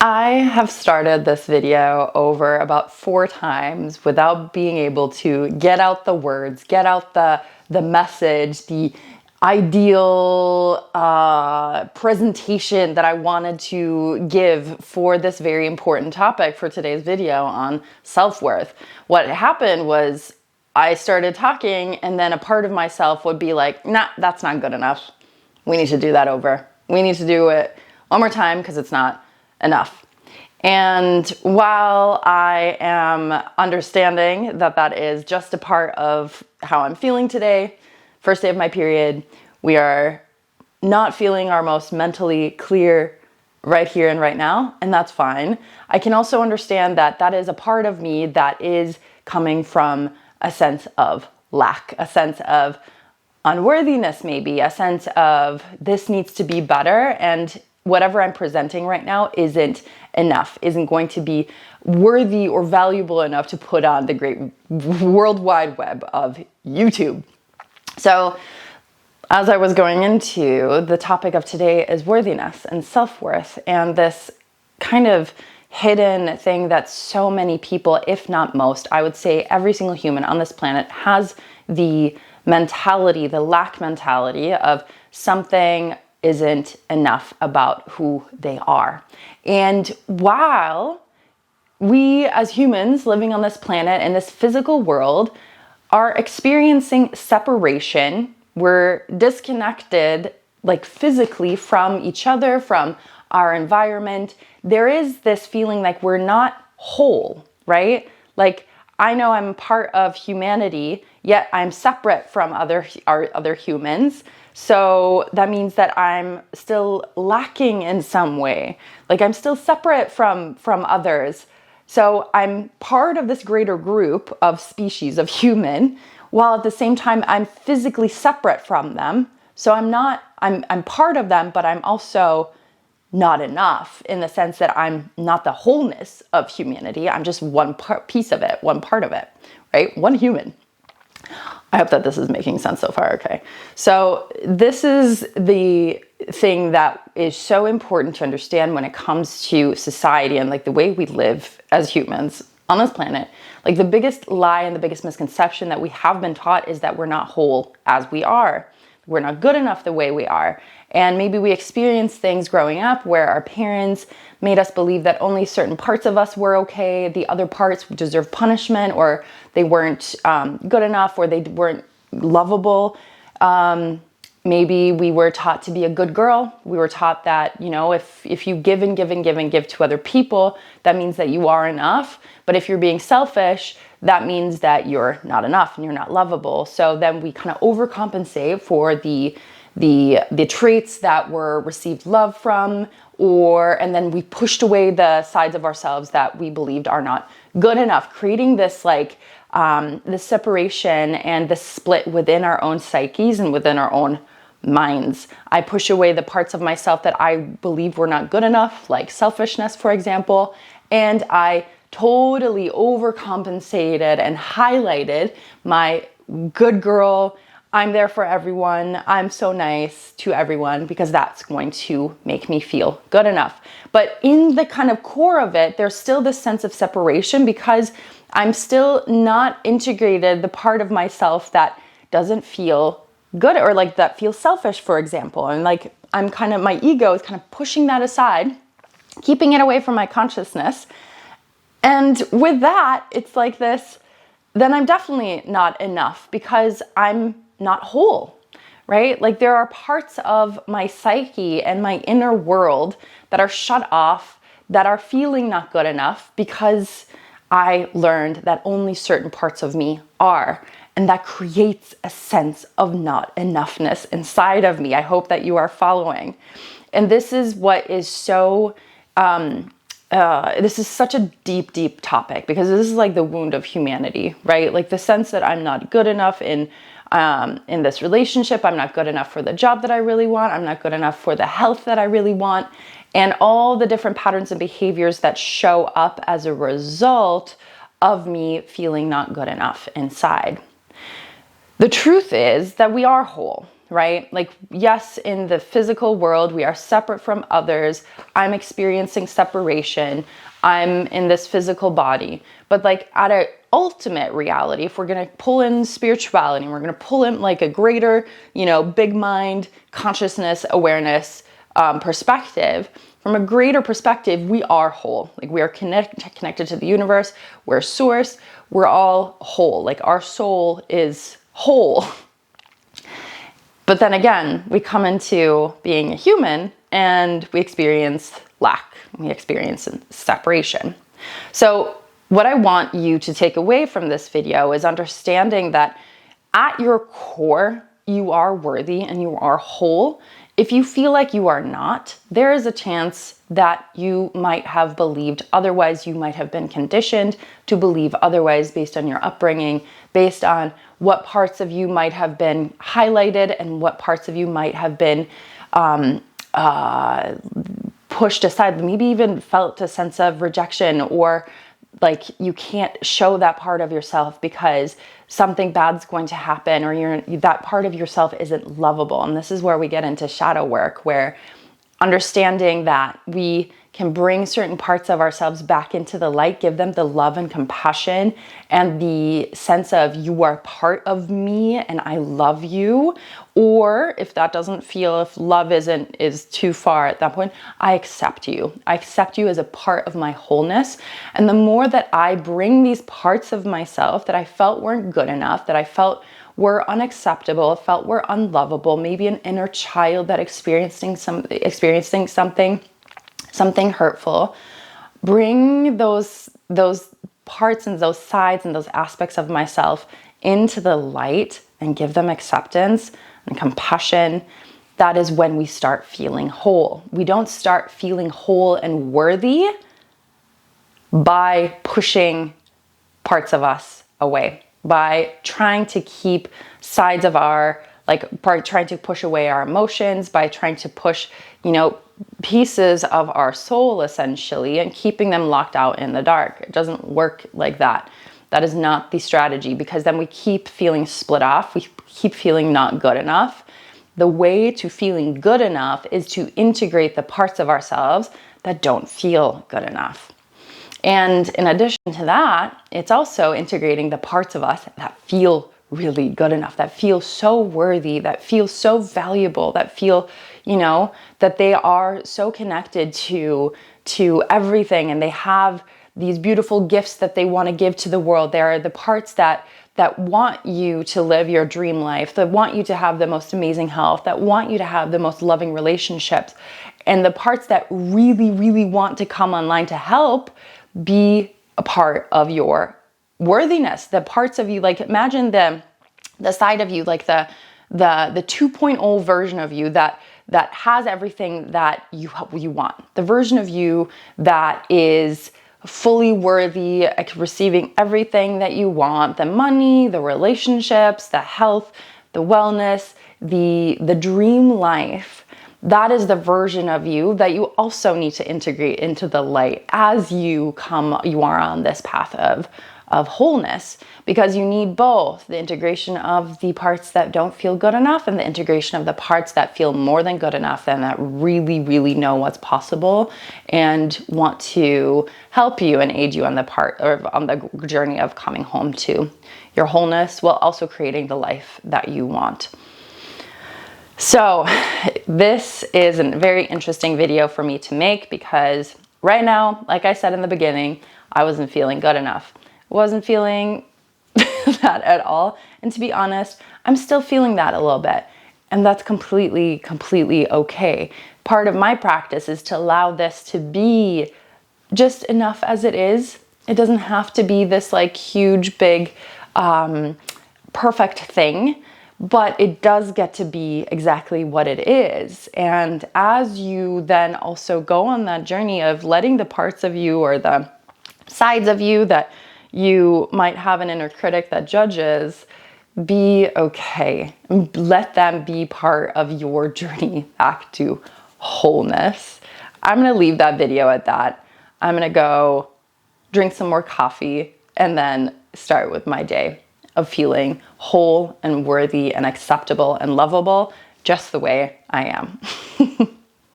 I have started this video over about 4 times without being able to get out the words, get out the message, the ideal presentation that I wanted to give for this very important topic for today's video on self-worth. What happened was I started talking and then a part of myself would be like, nah, that's not good enough. We need to do that over. We need to do it one more time because it's not enough. And while I am understanding that that is just a part of how I'm feeling today, first day of my period, we are not feeling our most mentally clear right here and right now, and that's fine. I can also understand that that is a part of me that is coming from a sense of lack, a sense of unworthiness maybe, a sense of this needs to be better, and whatever I'm presenting right now isn't enough, isn't going to be worthy or valuable enough to put on the great world wide web of YouTube. So as I was going into, the topic of today is worthiness and self-worth, and this kind of hidden thing that so many people, if not most, I would say every single human on this planet has the mentality, the lack mentality of something isn't enough about who they are. And while we as humans living on this planet in this physical world are experiencing separation, we're disconnected like physically from each other, from our environment, there is this feeling like we're not whole, right? Like I know I'm part of humanity, yet I'm separate from other humans. So that means that I'm still lacking in some way. Like I'm still separate from others. So I'm part of this greater group of species of human, while at the same time I'm physically separate from them. So I'm part of them, but I'm also not enough in the sense that I'm not the wholeness of humanity. I'm just one piece of it, one part of it, right? One human. I hope that this is making sense so far, okay? So this is the thing that is so important to understand when it comes to society and like the way we live as humans on this planet. Like the biggest lie and the biggest misconception that we have been taught is that we're not whole as we are. We're not good enough the way we are. And maybe we experienced things growing up where our parents made us believe that only certain parts of us were okay, the other parts deserve punishment, or they weren't good enough, or they weren't lovable. Maybe we were taught to be a good girl. We were taught that, you know, if you give and give and give and give to other people, that means that you are enough. But if you're being selfish, that means that you're not enough and you're not lovable. So then we kind of overcompensate for the traits that were received love from, and then we pushed away the sides of ourselves that we believed are not good enough, creating this like this separation and this split within our own psyches and within our own minds. I push away the parts of myself that I believe were not good enough, like selfishness, for example, and I totally overcompensated and highlighted my good girl, I'm there for everyone, I'm so nice to everyone, because that's going to make me feel good enough. But in the kind of core of it, there's still this sense of separation because I'm still not integrated the part of myself that doesn't feel good, or like that feels selfish, for example. And like my ego is kind of pushing that aside, keeping it away from my consciousness. And with that, it's like this, then I'm definitely not enough because I'm not whole, right? Like there are parts of my psyche and my inner world that are shut off, that are feeling not good enough because I learned that only certain parts of me are. And that creates a sense of not enoughness inside of me. I hope that you are following. And this is what is so, this is such a deep, deep topic, because this is like the wound of humanity, right? Like the sense that I'm not good enough in this relationship. I'm not good enough for the job that I really want. I'm not good enough for the health that I really want. And all the different patterns and behaviors that show up as a result of me feeling not good enough inside. The truth is that we are whole, right? Like, yes, in the physical world, we are separate from others. I'm experiencing separation. I'm in this physical body. But like at an ultimate reality, if we're going to pull in spirituality, we're going to pull in like a greater, big mind, consciousness, awareness, perspective, from a greater perspective, we are whole. Like, we are connected to the universe. We're source. We're all whole. Like, our soul is whole. But then again, we come into being a human and we experience lack. We experience separation. So what I want you to take away from this video is understanding that at your core, you are worthy and you are whole. If you feel like you are not, there is a chance that you might have believed otherwise. You might have been conditioned to believe otherwise based on your upbringing, based on what parts of you might have been highlighted and what parts of you might have been pushed aside, maybe even felt a sense of rejection, or like you can't show that part of yourself because something bad's going to happen, or that part of yourself isn't lovable. And this is where we get into shadow work, where understanding that we can bring certain parts of ourselves back into the light, give them the love and compassion and the sense of, you are part of me and I love you. Or if that doesn't feel, if love is too far at that point, I accept you. I accept you as a part of my wholeness. And the more that I bring these parts of myself that I felt weren't good enough, that I felt were unacceptable, felt were unlovable, maybe an inner child that experiencing something hurtful, bring those parts and those sides and those aspects of myself into the light and give them acceptance and compassion. That is when we start feeling whole. We don't start feeling whole and worthy by pushing parts of us away, by trying to keep sides of by trying to push away our emotions, by trying to push, pieces of our soul essentially, and keeping them locked out in the dark. It doesn't work like that. That is not the strategy, because then we keep feeling split off. We keep feeling not good enough. The way to feeling good enough is to integrate the parts of ourselves that don't feel good enough. And in addition to that, it's also integrating the parts of us that feel really good enough, that feel so worthy, that feel so valuable, that feel, that they are so connected to everything, and they have these beautiful gifts that they want to give to the world. They are the parts that want you to live your dream life, that want you to have the most amazing health, that want you to have the most loving relationships, and the parts that really, really want to come online to help be a part of your worthiness. The parts of you, like, imagine the side of you, like the 2.0 version of you that has everything that you want. The version of you that is fully worthy, receiving everything that you want, the money, the relationships, the health, the wellness, the dream life. That is the version of you that you also need to integrate into the light as you are on this path of wholeness, because you need both the integration of the parts that don't feel good enough and the integration of the parts that feel more than good enough and that really, really know what's possible and want to help you and aid you on the journey of coming home to your wholeness, while also creating the life that you want. So this is a very interesting video for me to make, because right now, like I said in the beginning, I wasn't feeling good enough. I wasn't feeling that at all. And to be honest, I'm still feeling that a little bit. And that's completely okay. Part of my practice is to allow this to be just enough as it is. It doesn't have to be this like huge, big, perfect thing. But it does get to be exactly what it is. And as you then also go on that journey of letting the parts of you or the sides of you that you might have an inner critic that judges, be okay. Let them be part of your journey back to wholeness. I'm going to leave that video at that. I'm going to go drink some more coffee and then start with my day of feeling whole and worthy and acceptable and lovable just the way I am.